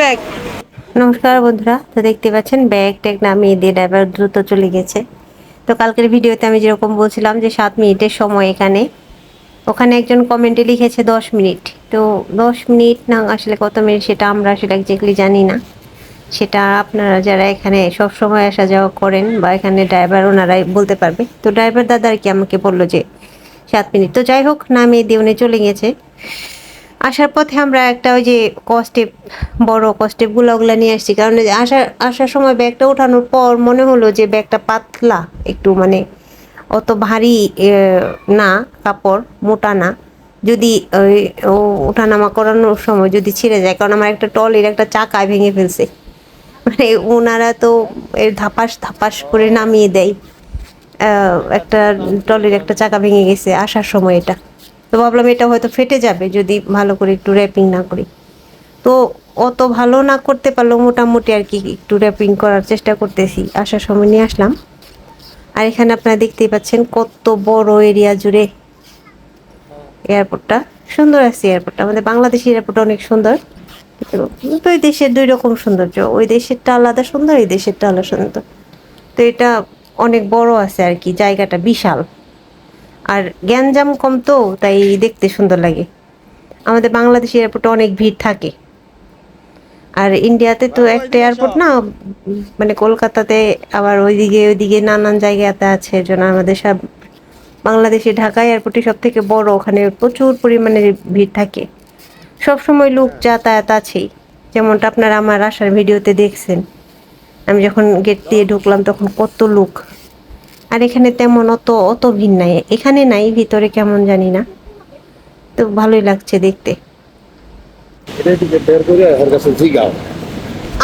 Bag. নমস্কার বন্ধুরা, তো দেখতে পাচ্ছেন ব্যাগ ট্যাগ নামিয়ে দিয়ে ড্রাইভার দ্রুত চলে গেছে। তো কালকের ভিডিওতে আমি যেরকম বলছিলাম যে 7 মিনিটের সময় এখানে, ওখানে একজন কমেন্টে লিখেছে 10 মিনিট। তো 10 মিনিট না আসলে কত মিনিট সেটা আমরা আসলে একজাক্টলি জানি না। সেটা আপনারা যারা এখানে সব সময় আসা যাওয়া করেন বা এখানে ড্রাইভার ওনারাই বলতে পারবে। তো ড্রাইভার দাদা আর কি আমাকে বললো যে 7 মিনিট। তো যাই হোক, নামিয়ে দিয়ে উনি চলে গেছে। আসার পথে আমরা একটা ওই যে কস্টেপ, বড় কস্টেপগুলো ওগুলো নিয়ে আসছি, কারণ আসার সময় ব্যাগটা ওঠানোর পর মনে হলো যে ব্যাগটা পাতলা একটু, মানে অত ভারী না, কাপড় মোটা না। যদি ওই ওঠানামা করানোর সময় যদি ছিঁড়ে যায়, কারণ আমার একটা ট্রলির একটা চাকায় ভেঙে ফেলছে। মানে ওনারা তো এর ধাপাস ধাপাস করে নামিয়ে দেয়। একটা ট্রলির একটা চাকা ভেঙে গেছে আসার সময় এটা। তো ভাবলাম এটা হয়তো ফেটে যাবে যদি ভালো করে একটু র্যাপিং না করি। তো অত ভালো না করতে পারলেও মোটামুটি আর কি একটু র্যাপিং করার চেষ্টা করতেছি। আসার সময় নিয়ে আসলাম। আর এখানে আপনারা দেখতেই পাচ্ছেন কত বড় এরিয়া জুড়ে এয়ারপোর্টটা। সুন্দর আছে এয়ারপোর্টটা, আমাদের বাংলাদেশের এয়ারপোর্ট অনেক সুন্দর। দুই দেশের দুই রকম সৌন্দর্য, ওই দেশেরটা আলাদা সুন্দর, এই দেশেরটা আলাদা সুন্দর। তো এটা অনেক বড় আছে আর কি, জায়গাটা বিশাল। আর গ্যাঞ্জাম কম, তো তাই দেখতে সুন্দর লাগে। আমাদের বাংলাদেশ এয়ারপোর্টে অনেক ভিড় থাকে। আর ইন্ডিয়াতে তো একটা এয়ারপোর্ট না, মানে কলকাতাতে, আবার ওইদিকে নানান জায়গাতে আছে। এর জন্য আমাদের সব বাংলাদেশে ঢাকা এয়ারপোর্টই সব থেকে বড়, ওখানে প্রচুর পরিমাণে ভিড় থাকে। সব সময় লোক যাতায়াত আছেই, যেমনটা আপনারা আমার আসার ভিডিওতে দেখছেন। আমি যখন গেট দিয়ে ঢুকলাম তখন কত লোক। আর এখানে তেমন অত অত ভিড় নাই, এখানে নাই, ভিতরে কেমন জানি না। তো ভালোই লাগছে দেখতে।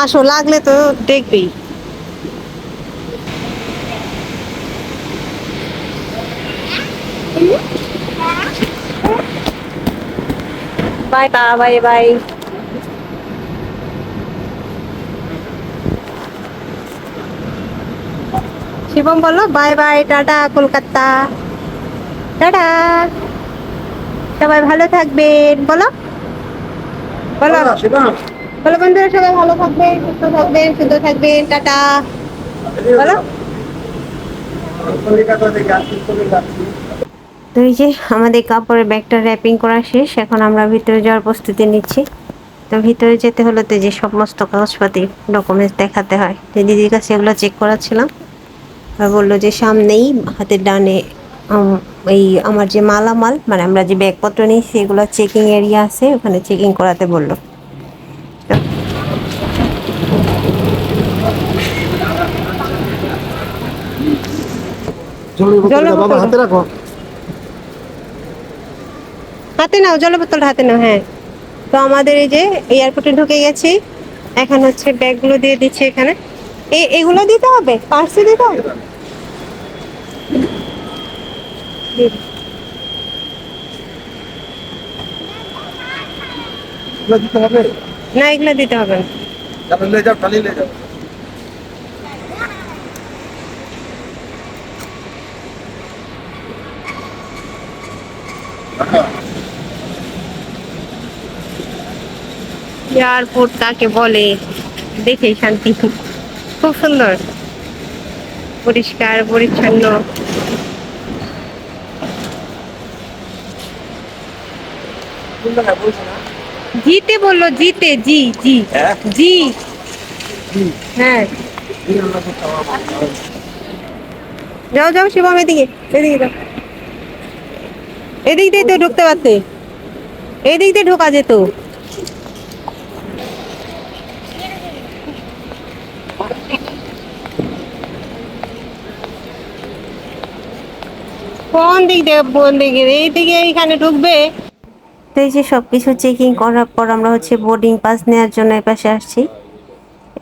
আসো, লাগলে তো দেখবেই। Bye bye bye bye. Shivam বলো bye bye, tata Kolkata, tata. সবাই ভালো থাকবেন বলো, বলো বলো বন্ধুরা, সবাই ভালো থাকবেন, সুস্থ থাকবেন, সুন্দর থাকবেন, টাটা বলো। তো এই যে আমাদের কাপড়ের ব্যাগটা র্যাপিং করা শেষ, এখন আমরা ভিতরে যাওয়ার প্রস্তুতি নিচ্ছি। তো ভিতরে যেতে হলে তো যে সমস্ত কাগজপাতি ডকুমেন্টস দেখাতে হয়, তো দিদির কাছে এগুলো চেক করাচ্ছিলাম। আর বললো যে সামনেই হাতের ডানে এই আমার যে মালামাল, মানে আমরা যে ব্যাগপত্র নিই সেগুলো চেকিং এরিয়া আছে, ওখানে চেকিং করাতে বললো। হাতে রাখো, হাতে নাও, জলের বোতল হাতে নাও। হ্যাঁ, তো আমাদের এই যে এয়ারপোর্টে ঢুকে গেছি। এখন হচ্ছে ব্যাগগুলো দিয়ে দিচ্ছে এখানে। এগুলো দিতে হবে, পার্সে দিতে হবে। না, এগুলো দিতে হবে না। এয়ারপোর্ট কাকে বলে দেখে শান্তি। খুব সুন্দর, পরিষ্কার পরিচ্ছন্ন। জিতে বললো, জিতে, জি জি জি। হ্যাঁ, যাও যাও শিবম, এদিকে এদিকে যাও। এদিক দিয়ে তো ঢুকতে পারতে, এদিক দিয়ে ঢোকা যেত। কোন দিক দিয়ে, কোন দিকে, এইদিকে এইখানে ঢুকবে। তো এই যে সবকিছু চেকিং করার পর আমরা হচ্ছে বোর্ডিং পাস নেওয়ার জন্য এই পাশে আসছি।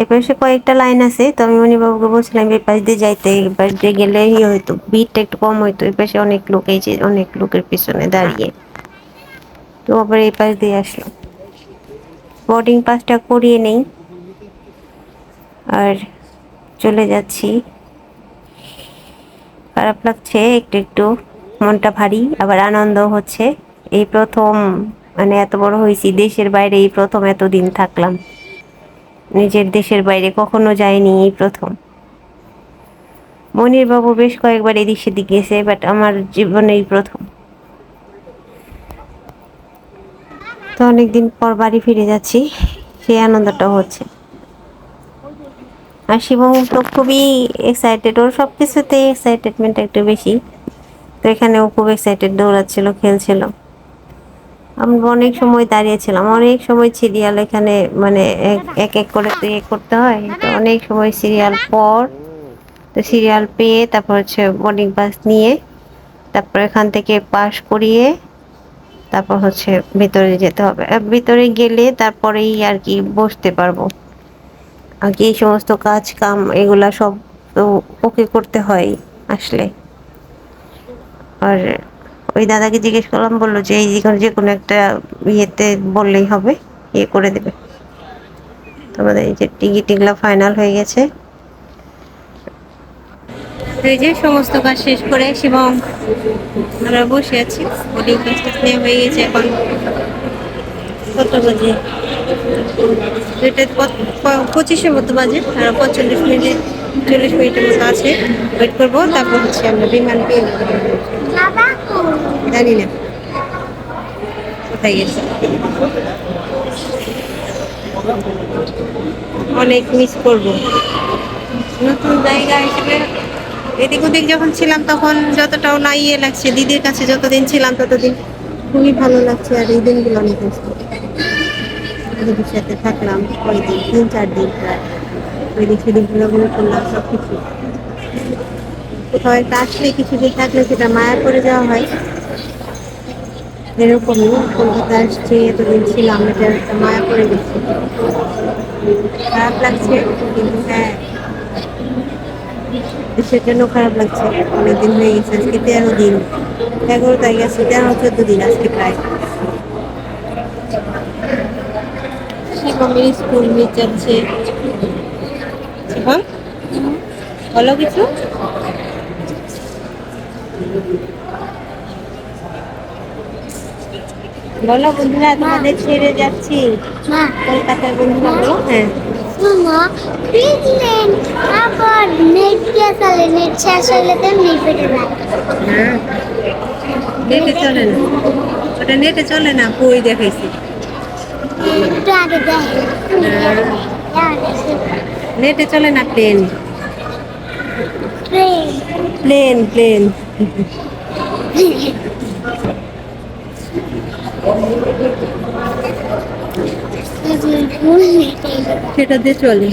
এই পাশে কয়েকটা লাইন আছে, তো আমি মণিবাবুকে বলছিলাম এই পাশ দিয়ে যাইতে, এই পাশ দিয়ে গেলে হয়তো ভিড়টা একটু কম হইতো। এই পাশে অনেক লোক, এই যে অনেক লোকের পিছনে দাঁড়িয়ে। তো আবার এই পাশ দিয়ে আসলাম, বোর্ডিং পাসটা করিয়ে নেই আর চলে যাচ্ছি। খারাপ লাগছে একটু একটু, মনটা ভারী, আবার আনন্দ হচ্ছে। এই প্রথম, মানে এত বড় হয়েছি, দেশের বাইরে এই প্রথম এতদিন থাকলাম। নিজের দেশের বাইরে কখনো যাইনি, এই প্রথম। মনির বাবু বেশ কয়েকবার এদিক সেদিক গেছে, বাট আমার জীবনে এই প্রথম। তো অনেকদিন পর বাড়ি ফিরে যাচ্ছি, সেই আনন্দটা হচ্ছে। আর শিবম তো খুবই এক্সাইটেড, ওর সব কিছুতেই এক্সাইটেডমেন্ট একটু বেশি। তো এখানেও খুব এক্সাইটেড, দৌড়াচ্ছিল, খেলছিল। আমরা অনেক সময় দাঁড়িয়েছিলাম, অনেক সময় সিরিয়াল এখানে, মানে এক এক করে তো করতে হয়, তো অনেক সময় সিরিয়াল পর, তো সিরিয়াল পেয়ে তারপর হচ্ছে বোর্ডিং পাস নিয়ে তারপর এখান থেকে পাস করিয়ে তারপর হচ্ছে ভিতরে যেতে হবে। ভিতরে গেলে তারপরেই আর কি বসতে পারবো। আর কি এই সমস্ত কাজ কাম এগুলা সব তো ওকে করতে হয় আসলে। আর ওই দাদাকে জিজ্ঞেস করলাম, বললো যে এই যে কোনো একটা ইয়েতে বললেই হবে, ইয়ে করে দেবে। তো আমাদের এই যে টিকিটগুলো ফাইনাল হয়ে গেছে। এই যে সমস্ত কাজ শেষ করে শিবম আমরা বসে আছি, বোর্ডিং পাসটা নেওয়া হয়ে গেছে। এখন কত বাজে? 2:25 মতো বাজে, আর 40 মিনিটের মতো আছে, ওয়েট করবো। তারপর হচ্ছে আমরা বিমান পেয়ে জানি না কোথায় গেছে। অনেক মিস করবো নতুন জায়গা হিসেবে। এদিক ওদিক যখন ছিলাম তখন যতটাও না ইয়ে লাগছে, দিদির কাছে যতদিন ছিলাম ততদিন খুবই ভালো লাগছে। আর এই দিনগুলো অনেক মিস করি, দিদির সাথে থাকলাম ওই দিন 3-4 দিন প্রায়, ওই দিক সেদিক ঘোরাঘুরি করলাম সব কিছু। কোথাও একটা আসলে কিছুদিন থাকলে সেটা মায়া করে যাওয়া হয়, এরকমই। কলকাতা আসছে, এতদিন ছিলাম, এটা একটা মায়া করে গেছে, খারাপ লাগছে। কিন্তু হ্যাঁ, দেশের জন্য খারাপ লাগছে। অনেকদিন হয়ে গেছে, আজকে 13 দিন, 11 তারিখ আছে, 13-14 দিন আজকে প্রায়। শিবমের স্কুল মিস যাচ্ছে। শিবম বলো কিছু। বলো বন্ধুরা, তোমাদের ছেড়ে যাচ্ছি। কলকাতার বন্ধুরা বলো। হ্যাঁ আবার নেট গেছালে, নেট শেষ হইলে তেমনি পেটে যায়। হ্যাঁ, নেটে চলে না, ওটা নেটে চলে না, বই দেখাইছি। একটু আগে দেখে নেটে চলে না, প্লেন ট্রেন। Plane plane. সেটা দিয়ে চলে,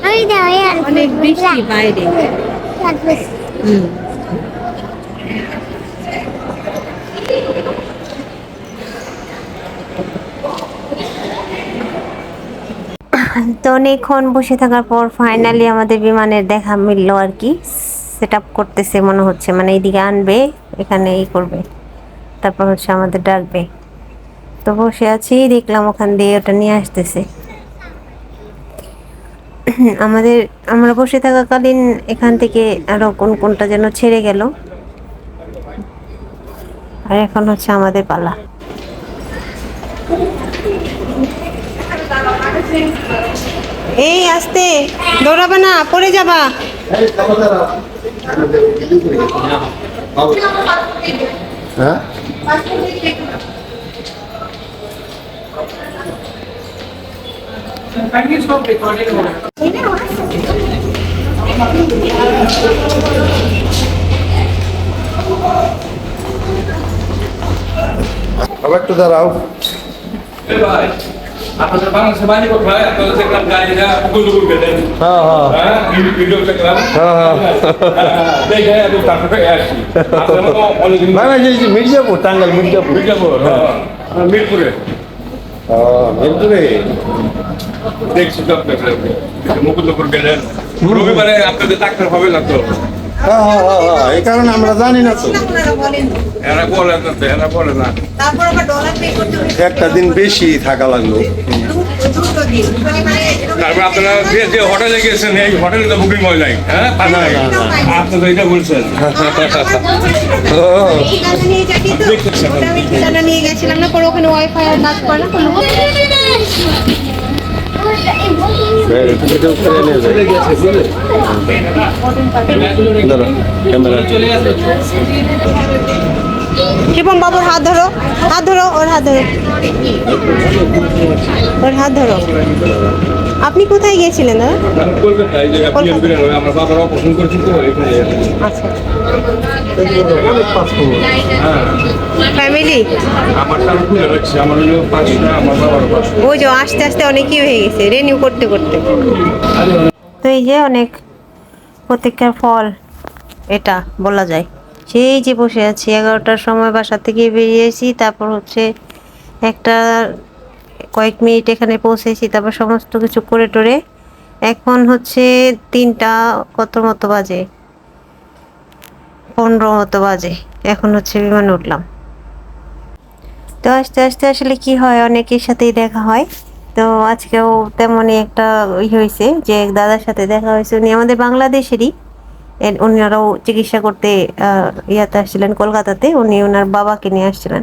আমি যাই আর অনেক বৃষ্টি বাইরে। হুম, তো অনেকক্ষণ বসে থাকার পর ফাইনালি আমাদের বিমানের দেখা মিললো আর কি। সেট আপ করতেছে মনে হচ্ছে, মানে এইদিকে আনবে, এখানে এই করবে, তারপর হচ্ছে আমাদের ডাকবে। তো বসে আছি, দেখলাম ওখান দিয়ে ওটা নিয়ে আসতেছে। আমরা বসে থাকাকালীন এখান থেকে আরো কোন কোনটা যেন ছেড়ে গেল, আর এখন হচ্ছে আমাদের পালা। এই আস্তে, দৌড়াবে না, পড়ে যাবা। হ্যাঁ, আবার একটু দাঁড়াও। ভাই আপনাদের বাংলাদেশের বাড়ি কোথায়? আপনাদের দেখলাম গাড়িটা গুলগুল গেলেন। হ্যাঁ হ্যাঁ হ্যাঁ, ভিডিও দেখলাম। হ্যাঁ, দেখে আমি তারপরে আসি। আপনারা অনেকদিন বাংলাদেশ মির্জাপুর, টাঙ্গাইল মির্জাপুর। মির্জাপুর, হ্যাঁ, মিরপুরে মিরপুরে দেখছি তো আপনাদের মুকুন্দপুর গেলেন। রবিবারে আপনাদের ডাক্তার হবে না তো? হ্যাঁ হ্যাঁ হ্যাঁ হ্যাঁ, এই কারণে আমরা জানি না তো। এরা বলে না তো, এরা বলে না। একটা দিন বেশি থাকা লাগলো। তারপর আপনারা যে হোটেলে গেছেন এই হোটেলে তো বুকিং হয় নাই, হ্যাঁ? না, না। আপনি তো এটা বলছেন। ও ঠিকানা নিয়ে গেছিলাম না, পরে ওখানে ওয়াইফাই আর কাজ করে না কোনো। ভিডিও করে নিয়ে যাই। ধরো, ক্যামেরা। শিবম বাবুর হাত ধরো, হাত ধরো, ওর হাত ধরো, ওর হাত ধরো। আপনি কোথায় গিয়েছিলেন দাদা? আমি কলকাতায় যে আপনি আমার বাবার অপারেশন করেছেন তো এখানে। আচ্ছা, অনেক পাসপোর্ট। হ্যাঁ, ফ্যামিলি। আমার টাকা খুলে রাখছি, আমার হলো 5টা, আমার বাবার 5টা। ওই যে আস্তে আস্তে অনেকই হয়ে গেছে রিনিউ করতে করতে। তো এই যে অনেক প্রতীক্ষার ফল এটা বলা যায়। সেই যে বসে আছি 11টার সময় বাসা থেকে বেরিয়েছি, তারপর হচ্ছে একটা কয়েক মিনিট এখানে পৌঁছেছি, তারপর সমস্ত কিছু করে টোরে এখন হচ্ছে 3টা কত মতো বাজে, 15 মতো বাজে, এখন হচ্ছে বিমানে উঠলাম। তো আস্তে আস্তে আসলে কি হয়, অনেকের সাথেই দেখা হয়। তো আজকেও তেমনই একটা হয়েছে যে এক দাদার সাথে দেখা হয়েছে, উনি আমাদের বাংলাদেশেরই। উনারাও চিকিৎসা করতে ইয়াতে আসছিলেন কলকাতাতে, উনি ওনার বাবাকে নিয়ে আসছিলেন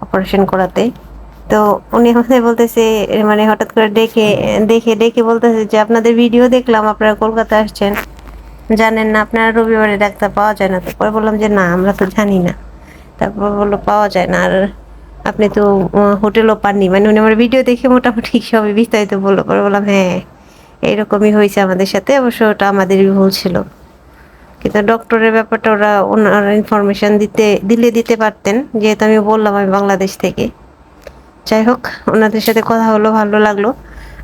অপারেশন করাতে। তো উনি আমাদের বলতেছে, মানে হঠাৎ করে ডেকে বলতেছে যে আপনাদের ভিডিও দেখলাম, আপনারা কলকাতা আসছেন, জানেন না আপনারা রবিবারে ডাক্তার পাওয়া যায় না? তারপরে বললাম যে না, আমরা তো জানি না। তারপর বললো পাওয়া যায় না, আর আপনি তো হোটেলও পাননি। মানে উনি আমার ভিডিও দেখে মোটামুটি সবই বিস্তারিত বললো। পরে বললাম হ্যাঁ, এইরকমই হয়েছে আমাদের সাথে, অবশ্য ওটা আমাদেরই ভুল ছিল। কিন্তু ডক্টরের ব্যাপারটা ওনারা ইনফরমেশন দিতে পারতেন, যেহেতু আমি বললাম আমি বাংলাদেশ থেকে। যাই হোক, ওনাদের সাথে কথা হলো, ভালো লাগলো।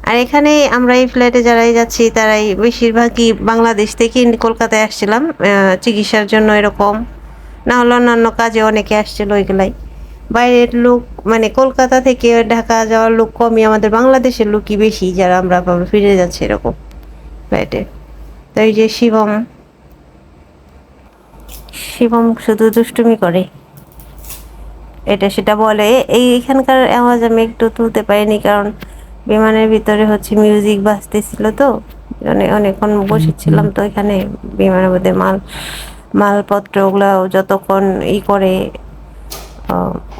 আর এখানে আমরা এই ফ্ল্যাটে যারাই যাচ্ছি তারাই বেশিরভাগই বাংলাদেশ থেকে কলকাতায় আসছিলাম চিকিৎসার জন্য, এরকম না হলে অন্যান্য কাজে অনেকে আসছিল ওইগুলাই। বাইরের লোক মানে কলকাতা থেকে ঢাকা যাওয়ার লোক কমই, আমাদের বাংলাদেশের লোকই বেশি যারা আমরা ফিরে যাচ্ছি এরকম ফ্ল্যাটে। তো এই যে শিবম শুধু দুষ্টুমি করে, এটা সেটা বলে। এখানকার আওয়াজ আমি একটু তুলতে পারিনি, কারণ বিমানের ভিতরে হচ্ছে মিউজিক বাজতেছিল, তো অনেকক্ষণ বসেছিলাম। তো এখানে বিমানের মধ্যে মালপত্র ওগুলো যতক্ষণ করে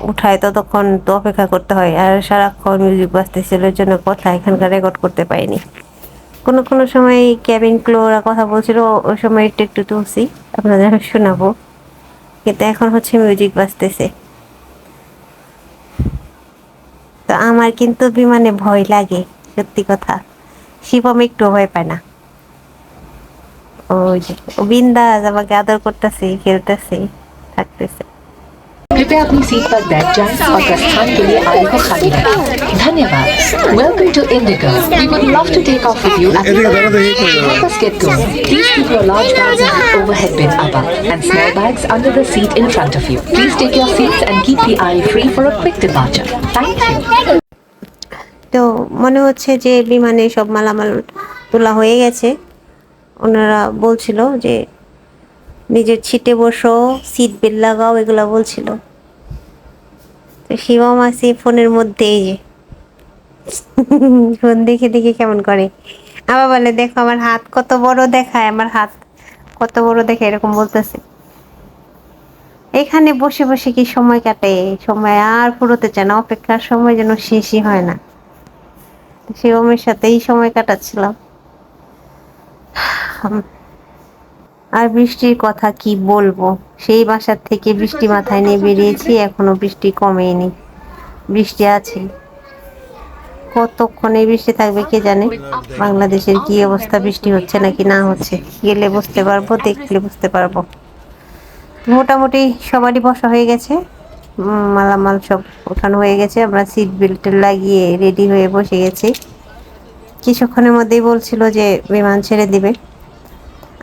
উঠায় ততক্ষণ তো অপেক্ষা করতে হয়, আর সারাক্ষণ মিউজিক বাজতেছিল, এর জন্য কথা এখানকার রেকর্ড করতে পারিনি। কোনো সময় ক্যাবিন ক্রুরা কথা বলছিল, ওই সময় একটু তুলছি, আপনাদের শোনাবো। কিন্তু এখন হচ্ছে মিউজিক বাজতেছে। তো আমার কিন্তু বিমানে ভয় লাগে, সত্যি কথা। শিবম একটু ভয় পায় না। ওই যে ও বিন্দাস আমাকে আদর করতেছে, খেলতেছে, থাকতেছে। कृपया अपनी सीट पर बैठ जाएं और प्रस्थान के लिए आगे को खाली रखें। धन्यवाद। Welcome to Indigo. We would love to take off with you at the help us get going. Please keep your large bags in the overhead bin above and small bags under the seat in front of you. Please take your seats and keep the aisle free for a quick departure. Thank you. তো মনে হচ্ছে যে বিমানে সব মালামাল তোলা হয়ে গেছে। ওনারা বলছিল যে নিজের সিটে বসো, সিট বেল্ট লাগাও, এগুলো বলছিল। তো শিবম আছে ফোনের মধ্যেই, যে ফোন দেখে দেখে কেমন করে, আবার বলে দেখো আমার হাত কত বড় দেখায়, আমার হাত কত বড় দেখে, এরকম বলতেছে। এখানে বসে বসে কি সময় কাটে, সময় আর ফুরোতে চায় না, অপেক্ষার সময় যেন শেষই হয় না। শিবমের সাথেই সময় কাটাচ্ছিলাম। আর বৃষ্টির কথা কি বলবো, সেই বাসার থেকে বৃষ্টি মাথায় নিয়ে বেরিয়েছি, এখনো বৃষ্টি কমেনি, বৃষ্টি আছে। কতক্ষণ এই বৃষ্টি থাকবে কে জানে। বাংলাদেশের কি অবস্থা, বৃষ্টি হচ্ছে নাকি না হচ্ছে, গেলে বুঝতে পারবো, দেখলে বুঝতে পারবো। মোটামুটি সবারই বসা হয়ে গেছে, মালামাল সব ওঠানো হয়ে গেছে, আমরা সিট বেল্ট লাগিয়ে রেডি হয়ে বসে গেছি। কিছুক্ষণের মধ্যেই বলছিল যে বিমান ছেড়ে দিবে।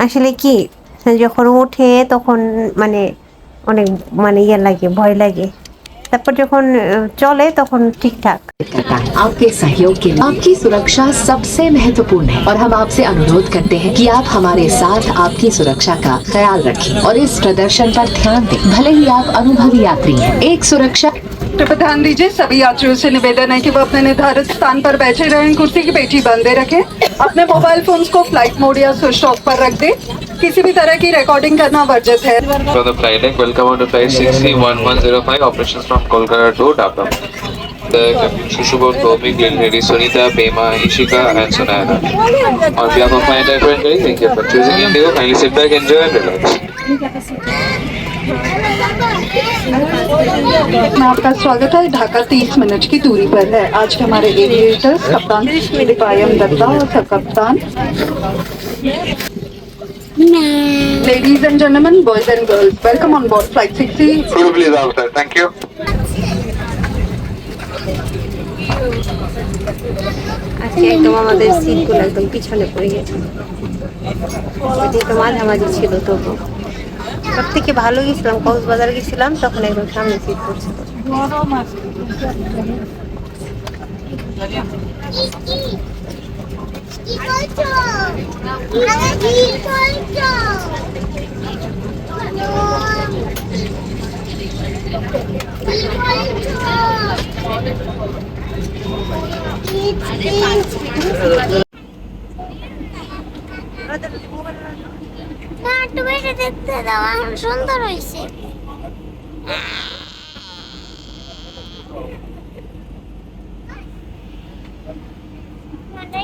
আসলে কি, যখন ওঠে তখন মানে অনেক লাগে, ভয় লাগে, তারপর যখন চলে তখন ঠিকঠাক। आपके सहयोग के लिए आपकी सुरक्षा सबसे महत्वपूर्ण है और हम आपसे अनुरोध करते हैं कि आप हमारे साथ आपकी सुरक्षा का ख्याल रखें और इस प्रदर्शन पर ध्यान दें। भले ही आप अनुभवी यात्री हैं, एक सुरक्षा लिफ्ट पर ध्यान दीजिए। सभी यात्रियों से निवेदन है कि वो अपने निर्धारित स्थान पर बैठे रहें, कुर्सी की पेटी बंदे रखें, अपने मोबाइल फोन्स को फ्लाइट मोड या स्विच ऑफ पर रख दें। किसी भी तरह की रिकॉर्डिंग करना वर्जित है। For the flight deck, welcome on to flight 601105, operations from Kolkata to Dhaka. The Captain Shushubot, Bhomik, Lady Sunita, Pema, Ishika, and Sunayana. On behalf of my entire friend, thank you for choosing Indigo. Kindly sit back, enjoy, and relax. में आपका स्वागत है। Dhaka 30 minute की दूरी पर है। आज के हमारे एविएटर्स कप्तान दीपायम दत्ता और सब कप्तान। Ladies and gentlemen, boys and girls, welcome on board flight 60. Please, officer. Thank you. আজকে একদম আমাদের সিটগুলো একদম পিছনে পড়ে গেছে, যেহেতু মাঝামাঝি ছিল। তবু সব থেকে ভালো গেছিলাম, কক্সবাজার গেছিলাম, তখন একদম সামনে সিট পড়ছিল। কি করছো? আরে কি করছো? না, তুমি এটা দেখতে দাও, এখন সুন্দর হয়েছে। মানে